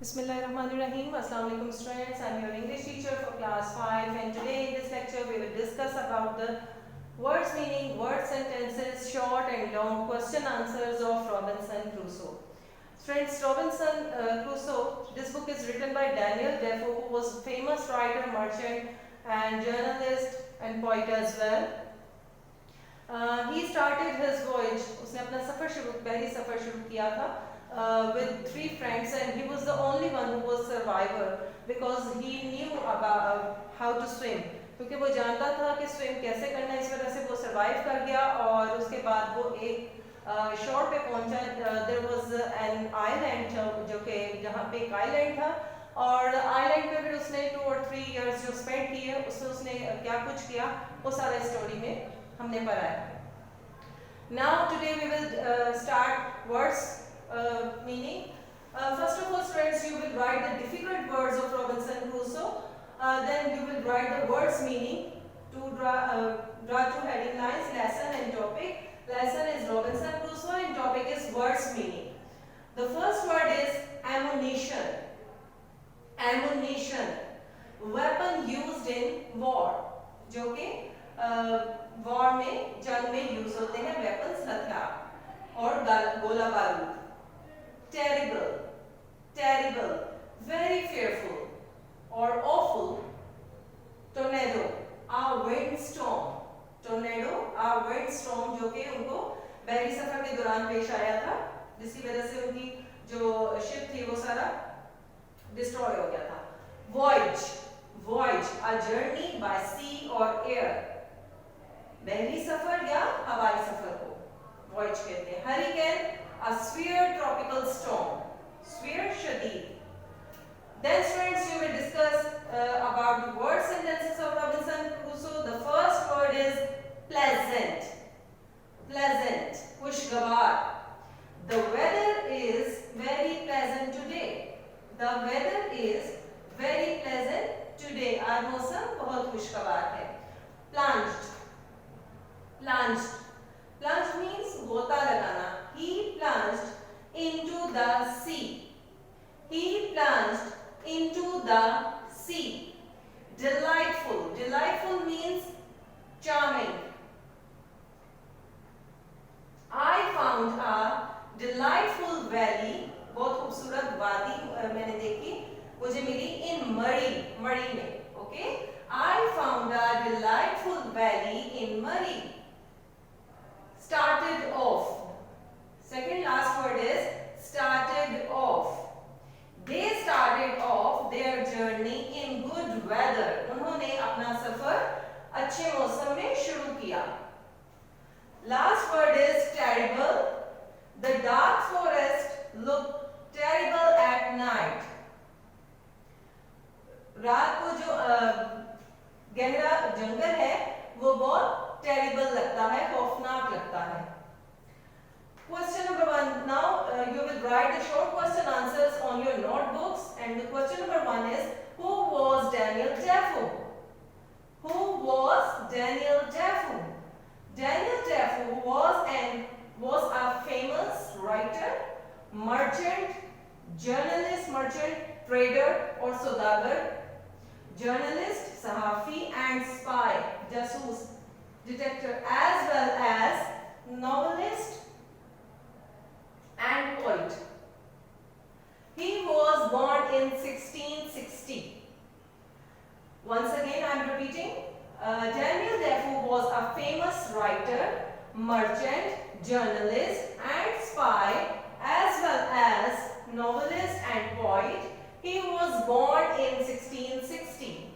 Bismillahirrahmanirrahim. Assalamu alaikum students. I am your English teacher for class 5 and today in this lecture we will discuss about the words meaning, word sentences, short and long question answers of Robinson Crusoe. Friends, Robinson Crusoe, this book is written by Daniel Defoe, who was a famous writer, merchant and journalist and poet as well. He started his voyage, उसने अपना पहली सफ़र शुरू किया था with 3 friends and he was the only one who was survivor because he knew about how to swim, क्योंकि वो जानता था कि swim कैसे करना है, इस वजह से वो survive कर गया और उसके बाद वो एक shore पे पहुंचा. There was an island जो कि जहाँ पे एक island था और आइलैंड पे फिर उसने 2 or 3 years जो स्पेंड किए उसमें उसने क्या कुछ किया वो सारा स्टोरी में हमने पढ़ा है. Now today we will start words meaning. First of all, friends, you will write the difficult words of Robinson Crusoe. Then you will write the words meaning. To draw 2 heading lines, lesson and topic. Lesson is Robinson Crusoe and topic is words meaning. The first word is ammunition. Ammunition, weapon used in war. जो कि war में जंग में use होते हैं weapons, हथियार और गोला बारूद. Terrible, terrible, very fearful or awful. Tornado, a windstorm. Tornado, a windstorm जो कि उनको बहरी सफर के दौरान पेश आया था, जिसकी वजह से उनकी जो शिप थी वो सारा डिस्ट्रॉय हो गया था. Voyage, voyage, a journey by sea or air. बहरी सफर या हवाई सफर को voyage कहते हैं. Hurricane, a severe tropical storm. Severe, shadid. Then friends, you will discuss about the word sentences of Robinson Crusoe. The first word is pleasant. Pleasant, खुशगवार. The weather is very pleasant today. The weather is very pleasant today. आज मौसम बहुत खुशगवार है. Plunged. Plunged. Plunged means गोता लगाना. He plunged into the sea. He plunged into the sea. Delightful. Delightful means charming. I found a delightful valley. बहुत खूबसूरत वादी मैंने देखी, मुझे मिली in Murray. Murray में. Okay? I found a delightful valley in Murray. Started off. Second last word is started off. They started off their journey in good weather. उन्होंने अपना सफर अच्छे मौसम में शुरू किया. Last word is terrible. The dark forest looked terrible at night. रात को जो गहरा जंगल है वो बहुत terrible लगता है, खौफनाक लगता है. Question number 1. Now you will write the short question answers on your notebooks and the question number 1 is who was Daniel Defoe? Who was Daniel Defoe? Daniel Defoe was a famous writer, merchant, journalist, merchant, trader or saudagar, journalist, sahafi and spy, jasoos, detector, as well as novelist and poet. He was born in 1660. Once again I am repeating. Daniel Defoe was a famous writer, merchant, journalist and spy, as well as novelist and poet. He was born in 1660.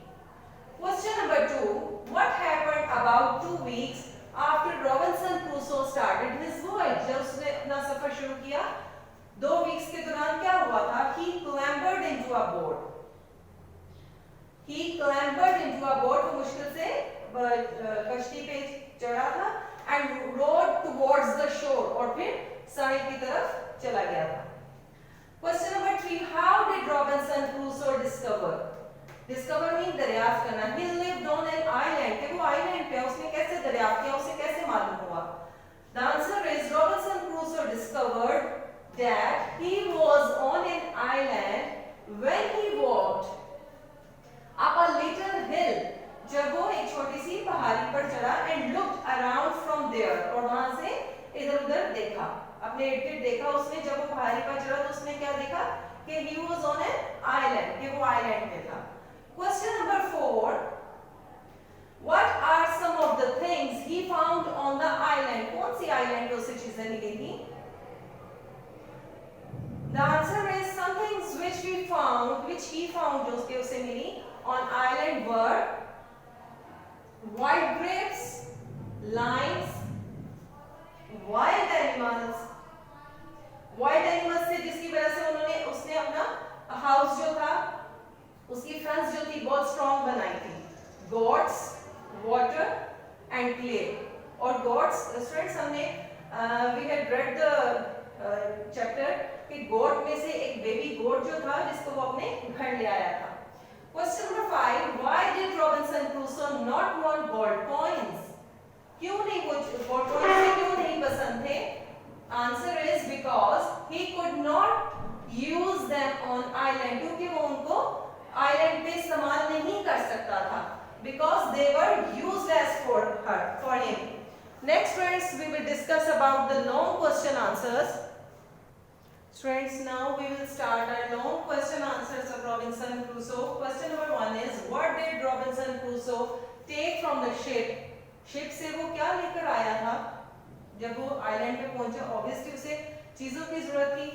Question number 2. What happened about 2 weeks after Robinson Crusoe started his voyage? जब उसने अपना सफर शुरू किया 2 weeks के दौरान क्या हुआ था? He clambered into a boat. He clambered into a boat. वो मुश्किल से कश्ती पे चढ़ा था and rowed towards the shore और फिर साहिल की तरफ चला गया था. Question number 3. How did Robinson Crusoe discover? Discover means दरियाफ्त करना. He lived on an island. कि वो island पे उसने कैसे दरियाफ्त किया, उसे कैसे मालूम हुआ? The answer is Robinson Crusoe discovered that he was on an island which he found, जो उसके उसे मिली on island were white grapes, lions, wild animals से, जिसकी वजह से उसने अपना हाउस जो था, उसकी फेंस जो थी बहुत स्ट्रॉन्ग बनाई थी. goats, water and clay. और goats, स्टूडेंट्स हमने we had read the chapter कि goat में से एक बेबी goat जो था जिसको वो अपने घर ले आया था. Question number 5. Why did Robinson Crusoe not want gold coins? क्यों नहीं कुछ gold coins से क्यों नहीं पसंद थे? Answer is because he could not use them on island, क्योंकि वो उनको island पे इस्तेमाल नहीं कर सकता था. Because they were useless for him. Next, friends, we will discuss about the long question answers. Friends, now we will start our long question answers of Robinson Crusoe. Question number 1 is, what did Robinson Crusoe take from the ship? Ship से वो क्या लेकर आया था? जब वो island पे पहुंचा, obviously उसे चीजों की जरूरत थी.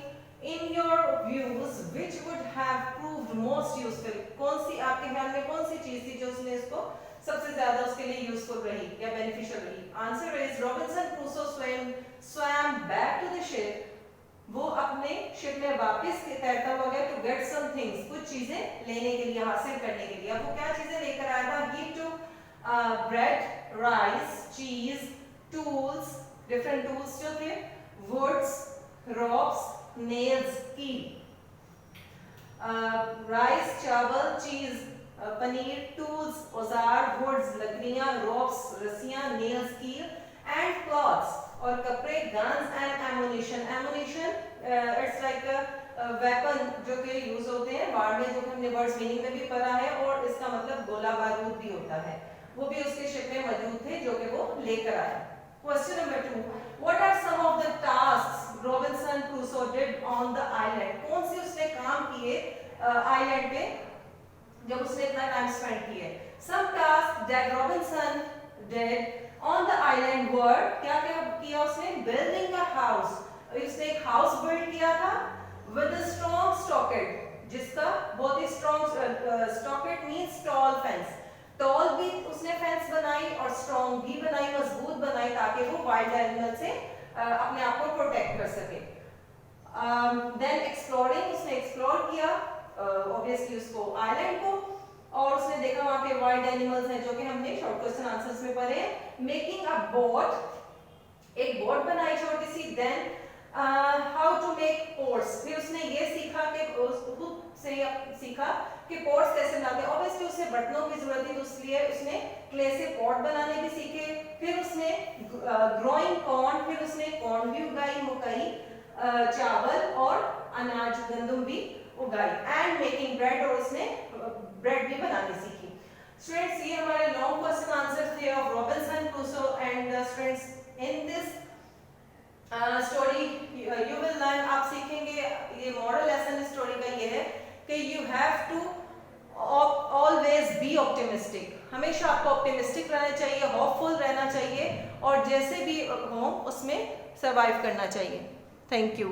In your views, which would have proved most useful? कौन सी आपके ख्याल में कौन सी चीज थी जो उसने इसको सबसे ज्यादा उसके लिए यूजफुल रही या बेनिफिशियल रही? Answer is Robinson Crusoe swam back to the ship. वो अपने शिप में वापस तैरता हुआ गया to get some things, कुछ चीजें लेने के लिए, हासिल करने के लिए. अब वो क्या चीजें लेकर आया था? He took bread, rice, cheese, tools, different tools जो थे, woods, ropes, nails, key. Rice, चावल, चीज, पनीर, टूल्स, औजार, वुड्स, लकड़ियां, रोप्स, रस्सियां, नेल्स, कील एंड क्लॉथ्स, और कपड़े, guns and ammunition. Ammunition it's like weapon जो कि यूज होते हैं वार में, जो कि हमने वर्ड्स मीनिंग में भी पढ़ा है, और इसका मतलब गोला बारूद भी होता है. वो भी उसके शिप में मौजूद थे जो कि वो लेकर आया. Question number 2. What are some of the tasks Robinson Crusoe did on the island? कौन से उसने काम किए आइलैंड पे जब उसने इतना टाइम स्पेंड किया? Some tasks that Robinson did on the island were, क्या क्या किया उसने? Building a house. उसने एक हाउस बिल्ड किया था with a strong stockade, जिसका बहुत ही strong, stockade means tall fence. Tall भी उसने फेंस बनाई और स्ट्रॉन्ग भी बनाई, मजबूत बनाई, ताकि वो वाइल्ड एनिमल से अपने आप को प्रोटेक्ट कर सके. देन एक्सप्लोरिंग, उसने एक्सप्लोर किया ऑब्वियसली उसको आइलैंड को, और उसने देखा वहां पे वाइल्ड एनिमल्स हैं जो कि हमने शॉर्ट क्वेश्चन आंसर्स में पढ़े. मेकिंग अ बोट, एक बोट बनाई छोटी सी. Then how to make ports, फिर उसने ये सीखा कि खुद से सीखा कि पोर्ट्स कैसे बनाते हैं. ऑब्वियसली उसे बर्तनों की जरूरत थी, तो इसलिए उसने क्ले से पॉट बनाने भी सीखे. फिर उसने ग्रोइंग कॉर्न, फिर उसने कॉर्न भी उगाई, मकई, चावल और अनाज, गंदम भी उगाई. एंड मेकिंग ब्रेड, और उसने ब्रेड भी बनानी सीखी. स्टूडेंट्स, ये हमारे लॉन्ग क्वेश्चन आंसर्स थे of Robinson Crusoe. And students, in this story you will learn, आप सीखेंगे, ये मॉरल लेसन स्टोरी का ये है कि you have to always be optimistic. हमेशा आपको ऑप्टिमिस्टिक रहना चाहिए, होपफुल रहना चाहिए, और जैसे भी हो उसमें सर्वाइव करना चाहिए. Thank you.